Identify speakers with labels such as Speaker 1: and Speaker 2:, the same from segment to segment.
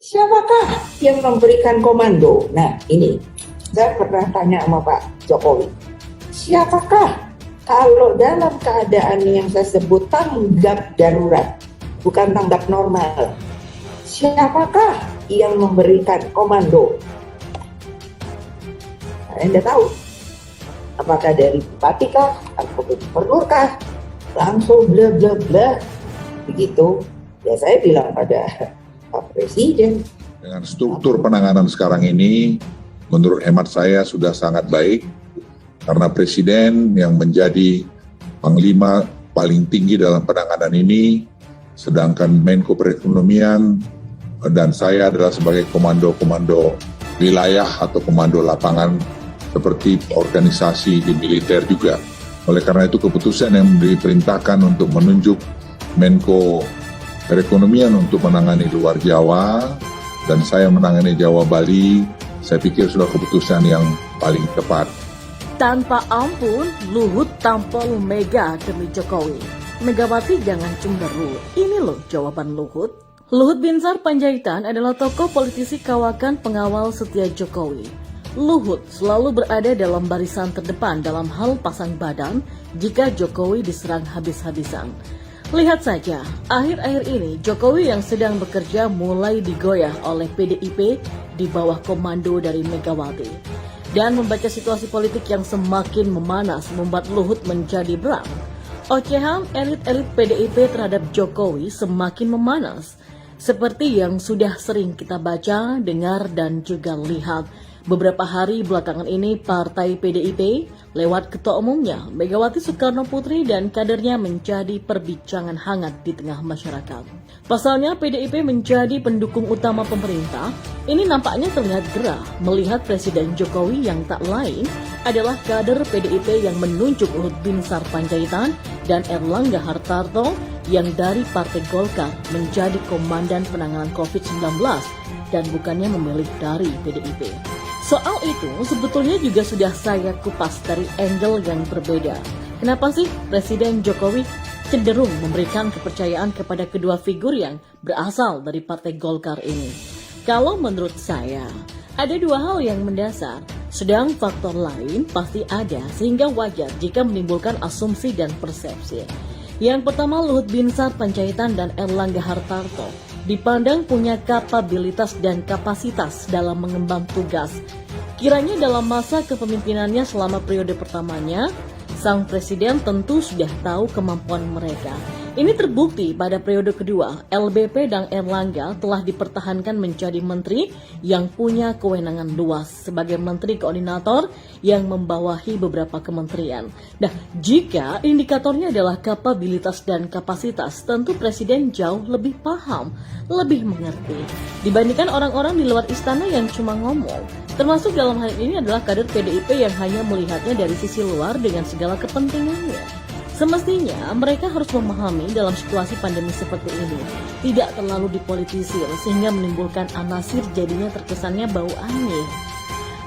Speaker 1: Siapakah yang memberikan komando? Nah, ini saya pernah tanya sama Pak Jokowi. Siapakah kalau dalam keadaan yang saya sebut tanggap darurat, bukan tanggap normal, siapakah yang memberikan komando? Saya tidak tahu. Apakah dari bupati kah, atau gubernur kah, langsung bla bla bla begitu. Ya saya bilang pada Pak Presiden.
Speaker 2: Dengan struktur penanganan sekarang ini, menurut hemat saya sudah sangat baik, karena Presiden yang menjadi Panglima paling tinggi dalam penanganan ini, sedangkan Menko Perekonomian dan saya adalah sebagai komando-komando wilayah atau komando lapangan seperti organisasi di militer juga. Oleh karena itu keputusan yang diperintahkan untuk menunjuk Menko Perekonomian untuk menangani luar Jawa dan saya menangani Jawa Bali, saya pikir sudah keputusan yang paling tepat.
Speaker 3: Tanpa ampun, Luhut tampol Mega demi Jokowi. Megawati jangan cemberut. Ini loh jawaban Luhut. Luhut Binsar Panjaitan adalah tokoh politisi kawakan pengawal setia Jokowi. Luhut selalu berada dalam barisan terdepan dalam hal pasang badan jika Jokowi diserang habis-habisan. Lihat saja, akhir-akhir ini Jokowi yang sedang bekerja mulai digoyah oleh PDIP di bawah komando dari Megawati. Dan membaca situasi politik yang semakin memanas membuat Luhut menjadi berang. Ocehan elit-elit PDIP terhadap Jokowi semakin memanas. Seperti yang sudah sering kita baca, dengar, dan juga lihat. Beberapa hari belakangan ini partai PDIP lewat ketua umumnya Megawati Soekarno Putri dan kadernya menjadi perbincangan hangat di tengah masyarakat. Pasalnya PDIP menjadi pendukung utama pemerintah, ini nampaknya terlihat gerah melihat Presiden Jokowi yang tak lain adalah kader PDIP yang menunjuk Luhut Binsar Panjaitan dan Erlangga Hartarto yang dari Partai Golkar menjadi komandan penanganan COVID-19 dan bukannya memilih dari PDIP. Soal itu sebetulnya juga sudah saya kupas dari angle yang berbeda. Kenapa sih Presiden Jokowi cenderung memberikan kepercayaan kepada kedua figur yang berasal dari Partai Golkar ini? Kalau menurut saya, ada dua hal yang mendasar, sedang faktor lain pasti ada sehingga wajar jika menimbulkan asumsi dan persepsi. Yang pertama, Luhut Binsar Panjaitan dan Erlangga Hartarto dipandang punya kapabilitas dan kapasitas dalam mengemban tugas. Kiranya dalam masa kepemimpinannya selama periode pertamanya, sang presiden tentu sudah tahu kemampuan mereka. Ini terbukti pada periode kedua, LBP dan Erlangga telah dipertahankan menjadi menteri yang punya kewenangan luas sebagai menteri koordinator yang membawahi beberapa kementerian. Nah, jika indikatornya adalah kapabilitas dan kapasitas, tentu presiden jauh lebih paham, lebih mengerti dibandingkan orang-orang di luar istana yang cuma ngomong. Termasuk dalam hal ini adalah kader PDIP yang hanya melihatnya dari sisi luar dengan segala kepentingannya. Semestinya mereka harus memahami dalam situasi pandemi seperti ini tidak terlalu dipolitisir sehingga menimbulkan anasir jadinya terkesannya bau aneh.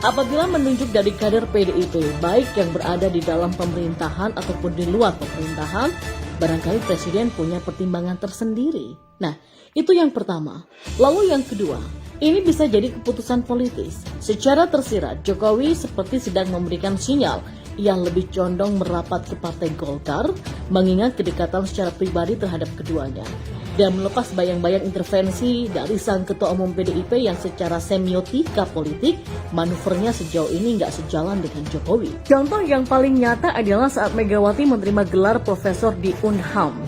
Speaker 3: Apabila menunjuk dari kader PDIP baik yang berada di dalam pemerintahan ataupun di luar pemerintahan, barangkali presiden punya pertimbangan tersendiri. Nah, itu yang pertama. Lalu yang kedua, ini bisa jadi keputusan politis. Secara tersirat, Jokowi seperti sedang memberikan sinyal yang lebih condong merapat ke Partai Golkar, mengingat kedekatan secara pribadi terhadap keduanya. Dan melepas bayang-bayang intervensi dari sang ketua umum PDIP yang secara semiotika politik, manuvernya sejauh ini nggak sejalan dengan Jokowi. Contoh yang paling nyata adalah saat Megawati menerima gelar profesor di Unham.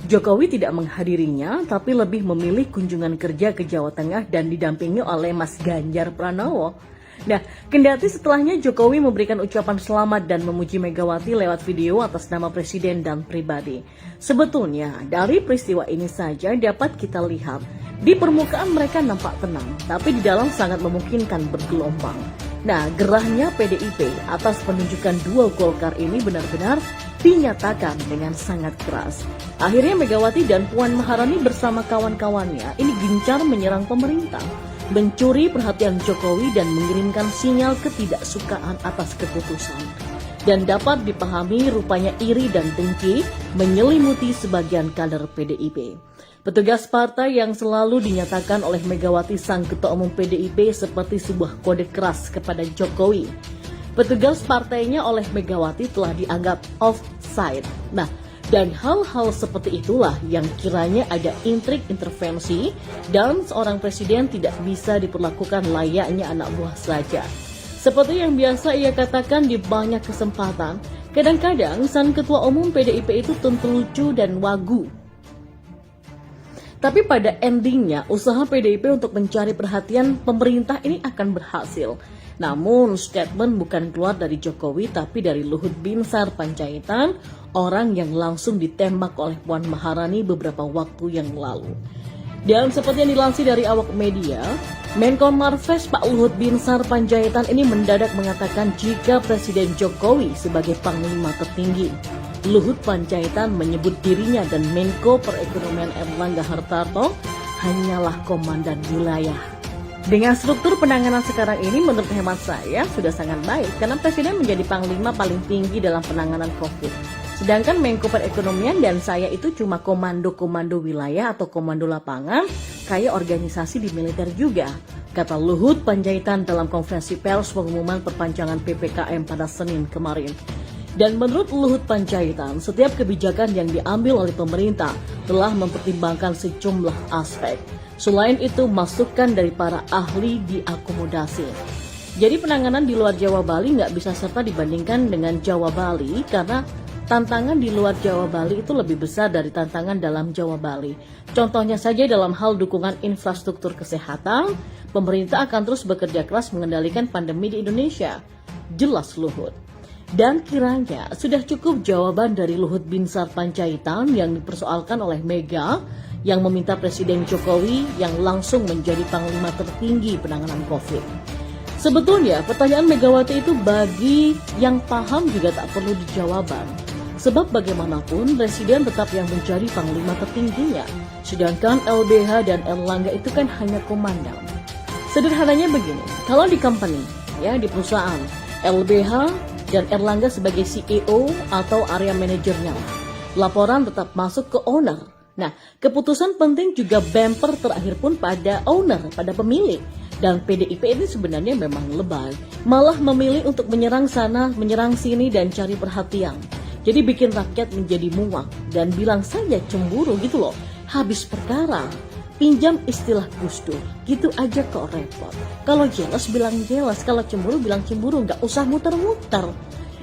Speaker 3: Jokowi tidak menghadirinya, tapi lebih memilih kunjungan kerja ke Jawa Tengah dan didampingi oleh Mas Ganjar Pranowo. Nah, kendati setelahnya Jokowi memberikan ucapan selamat dan memuji Megawati lewat video atas nama presiden dan pribadi. Sebetulnya, dari peristiwa ini saja dapat kita lihat, di permukaan mereka nampak tenang, tapi di dalam sangat memungkinkan bergelombang. Nah, gerahnya PDIP atas penunjukan dua Golkar ini benar-benar dinyatakan dengan sangat keras. Akhirnya Megawati dan Puan Maharani bersama kawan-kawannya ini gencar menyerang pemerintah, mencuri perhatian Jokowi dan mengirimkan sinyal ketidaksukaan atas keputusan. Dan dapat dipahami rupanya iri dan dengki menyelimuti sebagian kader PDIP. Petugas partai yang selalu dinyatakan oleh Megawati sang Ketua Umum PDIP seperti sebuah kode keras kepada Jokowi. Petugas partainya oleh Megawati telah dianggap offside. Nah, dan hal-hal seperti itulah yang kiranya ada intrik intervensi dan seorang presiden tidak bisa diperlakukan layaknya anak buah saja. Seperti yang biasa ia katakan di banyak kesempatan, kadang-kadang sang Ketua Umum PDIP itu tentu lucu dan wagu. Tapi pada endingnya, usaha PDIP untuk mencari perhatian pemerintah ini akan berhasil. Namun, statement bukan keluar dari Jokowi, tapi dari Luhut Binsar Panjaitan, orang yang langsung ditembak oleh Puan Maharani beberapa waktu yang lalu. Dan seperti yang dilansir dari awak media, Menko Marves Pak Luhut Binsar Panjaitan ini mendadak mengatakan jika Presiden Jokowi sebagai panglima tertinggi. Luhut Panjaitan menyebut dirinya dan Menko Perekonomian Erlangga Hartarto hanyalah komandan wilayah. Dengan struktur penanganan sekarang ini menurut hemat saya sudah sangat baik karena Presiden menjadi panglima paling tinggi dalam penanganan COVID. Sedangkan Menko Perekonomian dan saya itu cuma komando-komando wilayah atau komando lapangan kayak organisasi di militer juga, kata Luhut Panjaitan dalam konferensi pers pengumuman perpanjangan PPKM pada Senin kemarin. Dan menurut Luhut Panjaitan, setiap kebijakan yang diambil oleh pemerintah telah mempertimbangkan sejumlah aspek. Selain itu, masukan dari para ahli diakomodasi. Jadi penanganan di luar Jawa Bali nggak bisa serta dibandingkan dengan Jawa Bali karena tantangan di luar Jawa Bali itu lebih besar dari tantangan dalam Jawa Bali. Contohnya saja dalam hal dukungan infrastruktur kesehatan, pemerintah akan terus bekerja keras mengendalikan pandemi di Indonesia. Jelas Luhut. Dan kiranya sudah cukup jawaban dari Luhut Binsar Panjaitan yang dipersoalkan oleh Mega yang meminta Presiden Jokowi yang langsung menjadi panglima tertinggi penanganan COVID. Sebetulnya pertanyaan Megawati itu bagi yang paham juga tak perlu dijawaban. Sebab bagaimanapun Presiden tetap yang menjadi panglima tertingginya. Sedangkan LBH dan Erlangga itu kan hanya komandan. Sederhananya begini, kalau di company, ya di perusahaan, LBH dan Erlangga sebagai CEO atau area manajernya. Laporan tetap masuk ke owner. Nah, keputusan penting juga bumper terakhir pun pada owner, pada pemilik. Dan PDIP ini sebenarnya memang lebay. Malah memilih untuk menyerang sana, menyerang sini dan cari perhatian. Jadi bikin rakyat menjadi muak dan bilang saja cemburu gitu loh. Habis perkara. Pinjam istilah Gus Dur, gitu aja kok repot. Kalau jealous bilang jealous, kalau cemburu bilang cemburu, nggak usah muter-muter.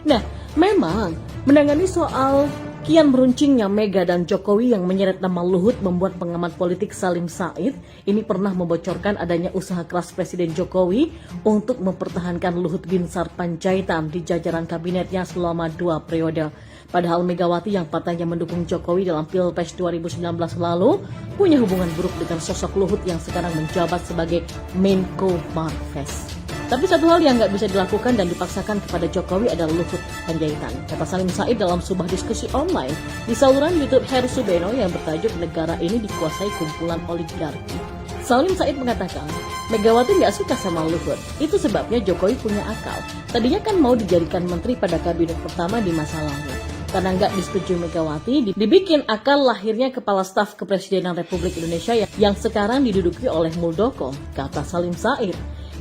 Speaker 3: Nah, memang menangani soal kian meruncingnya Mega dan Jokowi yang menyeret nama Luhut membuat pengamat politik Salim Said ini pernah membocorkan adanya usaha keras Presiden Jokowi untuk mempertahankan Luhut Binsar Panjaitan di jajaran kabinetnya selama 2 periode. Padahal Megawati yang partainya mendukung Jokowi dalam Pilpres 2019 lalu punya hubungan buruk dengan sosok Luhut yang sekarang menjabat sebagai Menko Marves. Tapi satu hal yang nggak bisa dilakukan dan dipaksakan kepada Jokowi adalah Luhut Panjaitan, kata Salim Said dalam sebuah diskusi online di saluran YouTube Heru Subeno yang bertajuk Negara Ini Dikuasai Kumpulan Oligarki. Salim Said mengatakan, Megawati nggak suka sama Luhut. Itu sebabnya Jokowi punya akal. Tadinya kan mau dijadikan menteri pada kabinet pertama di masa lalu. Karena nggak disetujui Megawati, dibikin akal lahirnya Kepala Staf Kepresidenan Republik Indonesia yang sekarang diduduki oleh Muldoko, kata Salim Said.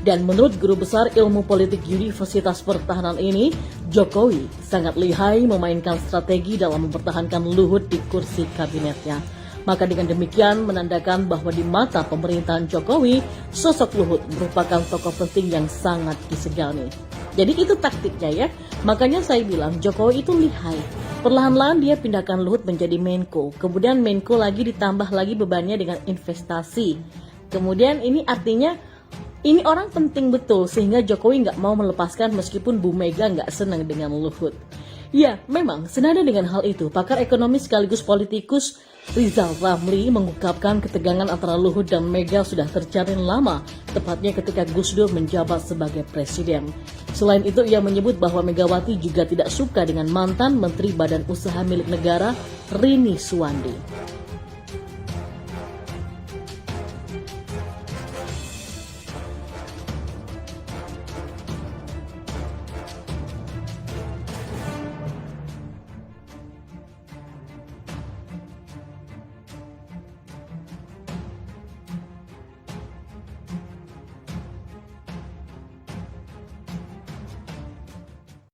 Speaker 3: Dan menurut Guru Besar Ilmu Politik Universitas Pertahanan ini, Jokowi sangat lihai memainkan strategi dalam mempertahankan Luhut di kursi kabinetnya. Maka dengan demikian menandakan bahwa di mata pemerintahan Jokowi, sosok Luhut merupakan tokoh penting yang sangat disegani. Jadi itu taktiknya ya. Makanya saya bilang Jokowi itu lihai. Perlahan-lahan dia pindahkan Luhut menjadi Menko. Kemudian Menko lagi ditambah lagi bebannya dengan investasi. Kemudian ini artinya ini orang penting betul sehingga Jokowi nggak mau melepaskan meskipun Bu Mega nggak senang dengan Luhut. Ya, memang senada dengan hal itu, pakar ekonomi sekaligus politikus Rizal Ramli mengungkapkan ketegangan antara Luhut dan Mega sudah terjalin lama, tepatnya ketika Gus Dur menjabat sebagai presiden. Selain itu, ia menyebut bahwa Megawati juga tidak suka dengan mantan Menteri Badan Usaha Milik Negara, Rini Suwandi.